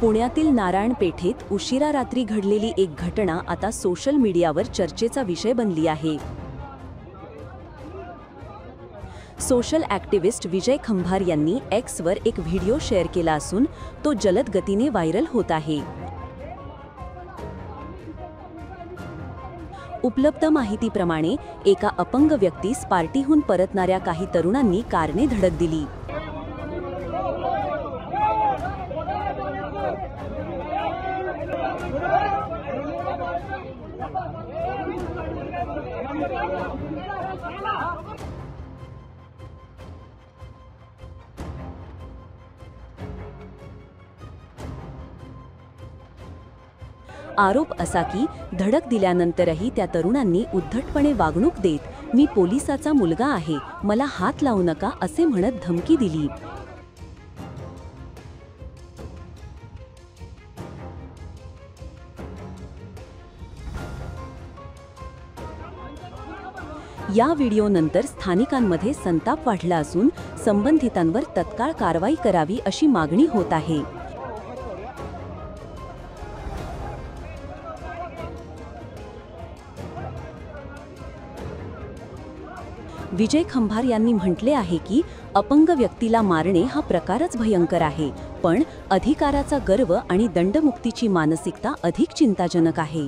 पुण्यातील नारायण पेठेत उशिरा रात्री घडलेली एक घटना आता सोशल मीडियावर चर्चेचा विषय बनली आहे। सोशल ॲक्टिव्हिस्ट विजय खंभार यांनी एक्सवर एक व्हिडिओ शेअर केला असून तो जलद गतीने व्हायरल होत आहे। उपलब्ध माहितीप्रमाणे एका अपंग व्यक्तीस पार्टीहून परतणाऱ्या काही तरुणांनी कारने धडक दिली। आरोप असा की धडक दिल्यानंतरही त्या तरुणांनी उद्धटपणे वागणूक देत मी पोलिसाचा मुलगा आहे, मला हात लावू नका असे म्हणत धमकी दिली। या व्हिडिओनंतर स्थानिकांमध्ये संताप वाढला असून संबंधितांवर तत्काळ कारवाई करावी अशी मागणी होत आहे। विजय खंभार यांनी म्हटले आहे की अपंग व्यक्तीला मारणे हा प्रकारच भयंकर आहे, पण अधिकाराचा गर्व आणि दंडमुक्तीची मानसिकता अधिक चिंताजनक आहे।